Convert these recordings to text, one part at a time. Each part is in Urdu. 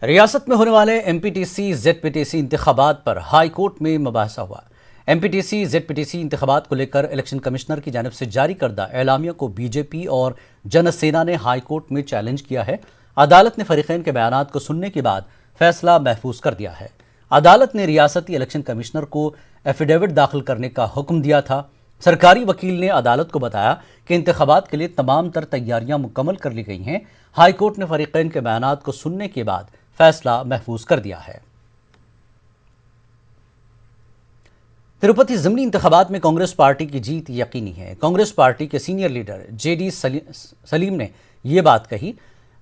ریاست میں ہونے والے MPTC ZPTC انتخابات پر ہائی کورٹ میں مباحثہ ہوا۔ MPTC ZPTC انتخابات کو لے کر الیکشن کمشنر کی جانب سے جاری کردہ اعلامیہ کو BJP اور جن سینا نے ہائی کورٹ میں چیلنج کیا ہے۔ عدالت نے فریقین کے بیانات کو سننے کے بعد فیصلہ محفوظ کر دیا ہے۔ عدالت نے ریاستی الیکشن کمشنر کو ایفیڈیوٹ داخل کرنے کا حکم دیا تھا۔ سرکاری وکیل نے عدالت کو بتایا کہ انتخابات کے لیے تمام تر تیاریاں مکمل کر لی گئی ہیں۔ ہائی کورٹ نے فریقین کے بیانات کو سننے کے بعد فیصلہ محفوظ کر دیا ہے۔ تروپتی ضمنی انتخابات میں کانگریس پارٹی کی جیت یقینی ہے۔ کانگریس پارٹی کے سینئر لیڈر JD سلیم نے یہ بات کہی۔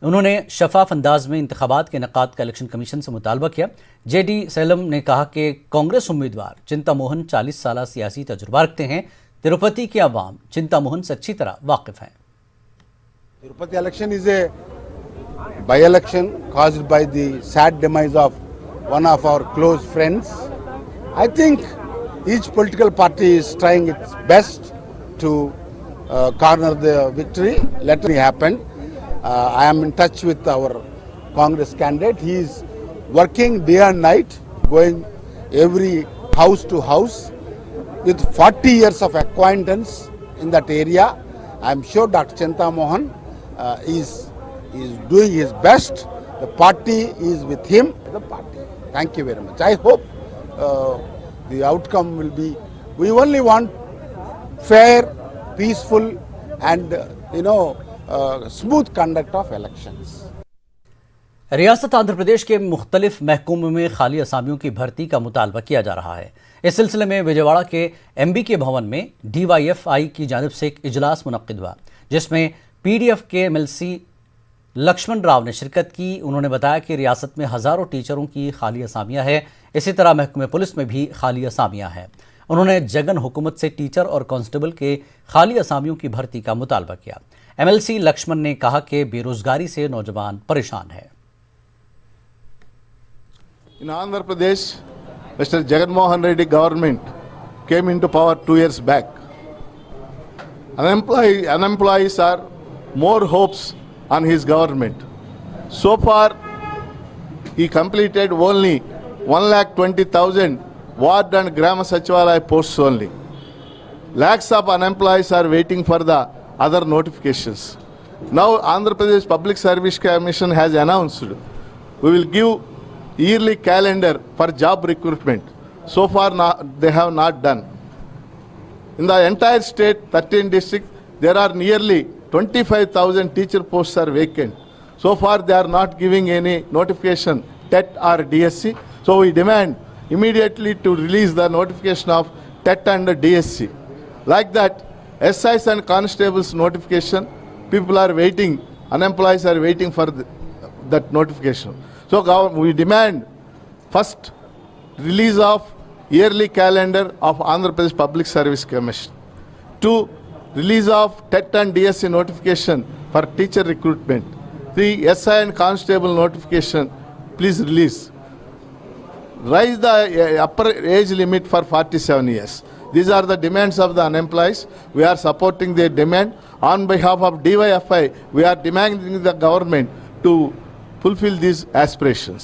انہوں نے شفاف انداز میں انتخابات کے انعقاد کا الیکشن کمیشن سے مطالبہ کیا۔ JD سلیم نے کہا کہ کانگریس امیدوار چنتا موہن 40 سالہ سیاسی تجربہ رکھتے ہیں۔ تروپتی کے عوام چنتا موہن سے اچھی طرح واقف ہیں۔ Tirupati election is a by-election caused by the sad demise of one of our close friends. I think each political party is trying its best to garner the victory. Let it happen. I am in touch with our Congress candidate. He is working day and night, going every house to house with 40 years of acquaintance in that area. I am sure Dr. Chinta Mohan is doing his best. The party is with him. The party. Thank you very much. I hope the outcome will be. We only want fair, peaceful, and smooth conduct of elections. ریاست آندھرا پردیش کے مختلف محکوموں میں خالی اسامیوں کی بھرتی کا مطالبہ کیا جا رہا ہے۔ اس سلسلے میں وجےواڑہ کے MBK بھون میں DYFI کی جانب سے ایک اجلاس منعقد ہوا، جس میں PDF کے MLC لکشمن راؤ نے شرکت کی۔ انہوں نے بتایا کہ ریاست میں ہزاروں ٹیچروں کی خالی اسامیاں ہیں، اسی طرح محکمہ پولیس میں بھی خالی اسامیاں ہیں۔ انہوں نے جگن حکومت سے ٹیچر اور کانسٹیبل کے خالی اسامیوں کی بھرتی کا مطالبہ کیا۔ MLC لکشمن نے کہا کہ بے روزگاری سے نوجوان پریشان ہیں۔ In Andhra Pradesh, Mr. Jagan Mohan Reddy government came into power 2 years back. Unemployees are more hopes on his government. So far, he completed only 1,20,000 ward and Grama Sachivalaya posts only. Lakhs of unemployees are waiting for the other notifications. Now, Andhra Pradesh Public Service Commission has announced we will give yearly calendar for job recruitment. So far, they have not done. In the entire state, 13 districts, there are nearly 25,000 teacher posts are vacant. So far, they are not giving any notification, TET or DSC. So we demand immediately to release the notification of TET and DSC. Like that, SIs and constables notification, people are waiting, unemployees are waiting for that notification. So we demand first release of yearly calendar of Andhra Pradesh Public Service Commission. 2, release of TET and DSC notification for teacher recruitment. 3, SI and constable notification, please release. Raise the upper age limit for 47 years. These are the demands of the unemployees. We are supporting their demand. On behalf of DYFI, we are demanding the government to fulfill these aspirations.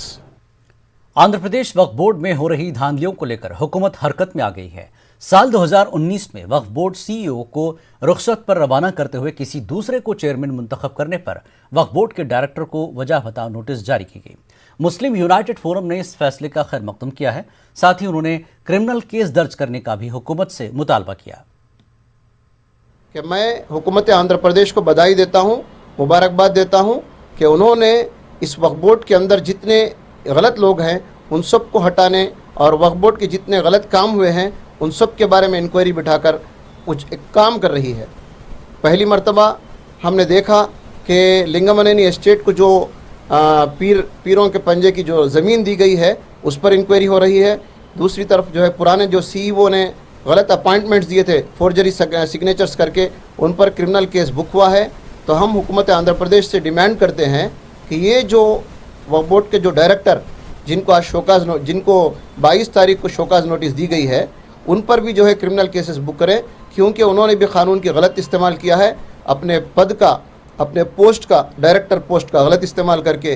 Andhra Pradesh وقف بورڈ میں ہو رہی دھاندلیوں کو لے کر حکومت حرکت میں آ گئی ہے۔ سال 2019 میں وقف بورڈ CEO کو رخصت پر روانہ کرتے ہوئے کسی دوسرے کو چیئرمین منتخب کرنے پر وقف بورڈ کے ڈائریکٹر کو وجہ بتاؤ نوٹس جاری کی گئی۔ مسلم یونائٹڈ فورم نے اس فیصلے کا خیر مقدم کیا ہے۔ ساتھ ہی انہوں نے کرمنل کیس درج کرنے کا بھی حکومت سے مطالبہ کیا کہ میں حکومت آندھرا پردیش کو بدائی دیتا ہوں، مبارکباد دیتا ہوں کہ انہوں نے اس وقف بورڈ کے اندر جتنے غلط لوگ ہیں ان سب کو ہٹانے اور وقف بورڈ کے جتنے غلط کام ہوئے ہیں ان سب کے بارے میں انکوائری بٹھا کر کچھ ایک کام کر رہی ہے۔ پہلی مرتبہ ہم نے دیکھا کہ لنگمنینی اسٹیٹ کو جو پیروں کے پنجے کی جو زمین دی گئی ہے اس پر انکوائری ہو رہی ہے۔ دوسری طرف جو ہے پرانے جو CEO نے غلط اپائنٹمنٹس دیے تھے فورجری سگنیچرز کر کے ان پر کرمنل کیس بک ہوا ہے۔ تو ہم حکومت آندھرا پردیش سے ڈیمانڈ کرتے ہیں کہ یہ جو وقف بورڈ کے جو ڈائریکٹر جن کو 22 تاریخ کو شوکاز نوٹس دی گئی ہے ان پر بھی جو ہے کرمنل کیسز بک کریں، کیونکہ انہوں نے بھی قانون کی غلط استعمال کیا ہے، اپنے پد کا، اپنے پوسٹ کا، ڈائریکٹر پوسٹ کا غلط استعمال کر کے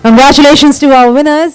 Congratulations to our winners.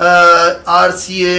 RCA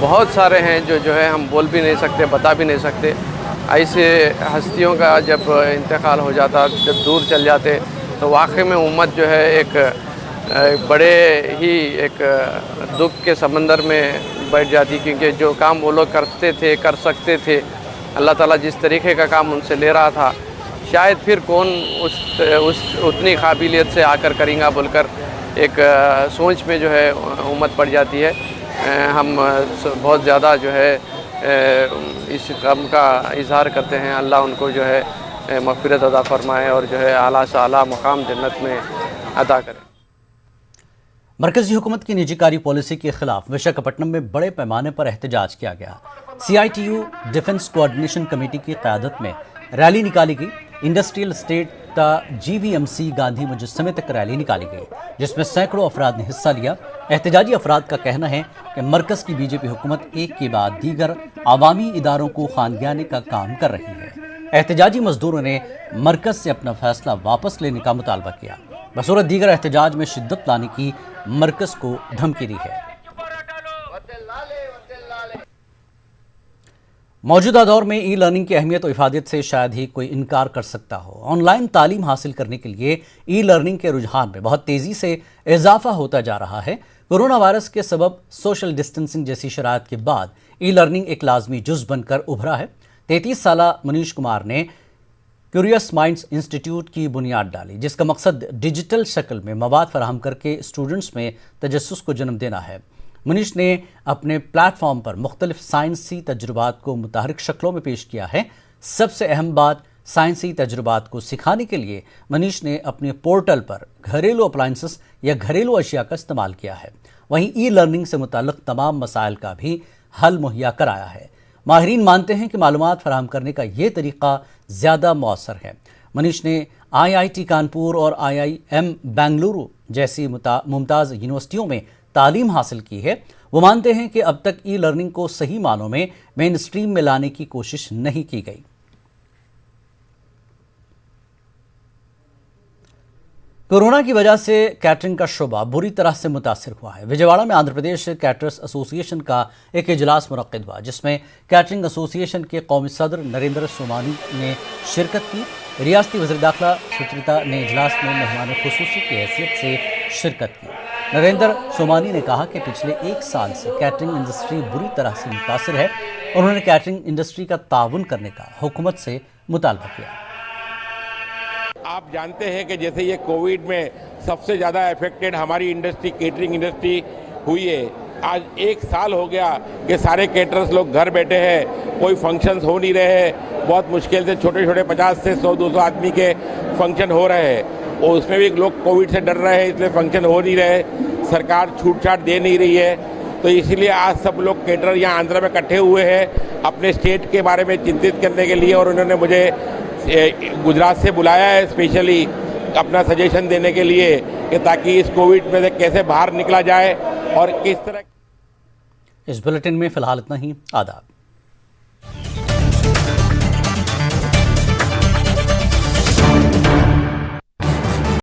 بہت سارے ہیں جو ہے ہم بول بھی نہیں سکتے، بتا بھی نہیں سکتے. ایسے ہستیوں کا جب انتقال ہو جاتا، جب دور چل جاتے، تو واقعی میں امت جو ہے ایک بڑے ہی ایک دکھ کے سمندر میں بیٹھ جاتی، کیونکہ جو کام وہ لوگ کرتے تھے، کر سکتے تھے، اللہ تعالیٰ جس طریقے کا کام ان سے لے رہا تھا، شاید پھر کون اس اتنی قابلیت سے آ کر کریں گا بول کر ایک سوچ میں جو ہے امت پڑ جاتی ہے. ہم بہت زیادہ جو ہے اس غم کا اظہار کرتے ہیں. اللہ ان کو جو ہے مغفرت عطا فرمائے اور جو ہے اعلیٰ سے اعلیٰ مقام جنت میں عطا کرے. مرکزی حکومت کی نجی کاری پالیسی کے خلاف وشاکھاپٹنم میں بڑے پیمانے پر احتجاج کیا گیا. CITU ڈیفنس کوآرڈینیشن کمیٹی کی قیادت میں ریلی نکالی گئی. انڈسٹریل اسٹیٹ تا GVMC گاندھی مجسمے تک ریلی نکالی گئی، جس میں سینکڑوں افراد نے حصہ لیا. احتجاجی افراد کا کہنا ہے کہ مرکز کی BJP حکومت ایک کے بعد دیگر عوامی اداروں کو خانگیانے کا کام کر رہی ہے. احتجاجی مزدوروں نے مرکز سے اپنا فیصلہ واپس لینے کا مطالبہ کیا. بصورت دیگر احتجاج میں شدت لانے کی مرکز کو دھمکی دی ہے. موجودہ دور میں ای لرننگ کی اہمیت و افادیت سے شاید ہی کوئی انکار کر سکتا ہو. آن لائن تعلیم حاصل کرنے کے لیے ای لرننگ کے رجحان میں بہت تیزی سے اضافہ ہوتا جا رہا ہے. کورونا وائرس کے سبب سوشل ڈسٹنسنگ جیسی شرائط کے بعد ای لرننگ ایک لازمی جز بن کر ابھرا ہے. 33 سالہ منیش کمار نے کیوریس مائنڈز انسٹیٹیوٹ کی بنیاد ڈالی، جس کا مقصد ڈیجیٹل شکل میں مواد فراہم کر کے اسٹوڈنٹس میں تجسس کو جنم دینا ہے. منیش نے اپنے پلیٹ فارم پر مختلف سائنسی تجربات کو متحرک شکلوں میں پیش کیا ہے. سب سے اہم بات، سائنسی تجربات کو سکھانے کے لیے منیش نے اپنے پورٹل پر گھریلو اپلائنسز یا گھریلو اشیاء کا استعمال کیا ہے. وہیں ای لرننگ سے متعلق تمام مسائل کا بھی حل مہیا کرایا ہے. ماہرین مانتے ہیں کہ معلومات فراہم کرنے کا یہ طریقہ زیادہ مؤثر ہے. منیش نے IIT کانپور اور IIM بنگلورو جیسی ممتاز یونیورسٹیوں میں تعلیم حاصل کی ہے. وہ مانتے ہیں کہ اب تک ای لرننگ کو صحیح معنوں میں مین اسٹریم میں لانے کی کوشش نہیں کی گئی. کورونا کی وجہ سے کیٹرنگ کا شعبہ بری طرح سے متاثر ہوا ہے. وجےواڑا میں آندھرا پردیش کیٹررز ایسوسی ایشن کا ایک اجلاس منعقد ہوا، جس میں کیٹرنگ ایسوسی ایشن کے قومی صدر نریندر سومانی نے شرکت کی. ریاستی وزیر داخلہ سچریتا نے اجلاس میں مہمان خصوصی کی حیثیت سے شرکت کی. نریندر سومانی نے کہا کہ پچھلے 1 سال سے کیٹرنگ انڈسٹری بری طرح سے متاثر ہے. انہوں نے کیٹرنگ انڈسٹری کا تعاون کرنے کا حکومت سے مطالبہ کیا. آپ جانتے ہیں کہ جیسے یہ کووڈ میں سب سے زیادہ افیکٹڈ ہماری انڈسٹری کیٹرنگ انڈسٹری ہوئی ہے. آج 1 سال ہو گیا کہ سارے کیٹررز لوگ گھر بیٹھے ہیں، کوئی فنکشنز ہو نہیں رہے ہیں. بہت مشکل سے چھوٹے چھوٹے 50 سے 100-200 آدمی کے فنکشن ہو رہے ہیں، اور اس میں بھی لوگ کووڈ سے ڈر رہے ہیں، اس لیے فنکشن ہو نہیں رہے. سرکار چھوٹ چھاٹ دے نہیں رہی ہے. تو اسی لیے آج سب لوگ کیٹرر یہاں آندھرا میں اکٹھے ہوئے ہیں اپنے اسٹیٹ کے بارے میں چنتت کرنے کے لیے، اور انہوں نے مجھے گجرات سے بلایا ہے اسپیشلی اپنا سجیشن دینے کے لیے کہ تاکہ اس کووڈ میں سے کیسے باہر نکلا جائے اور کس طرح. اس بلیٹن میں فی الحال اتنا ہی. آداب.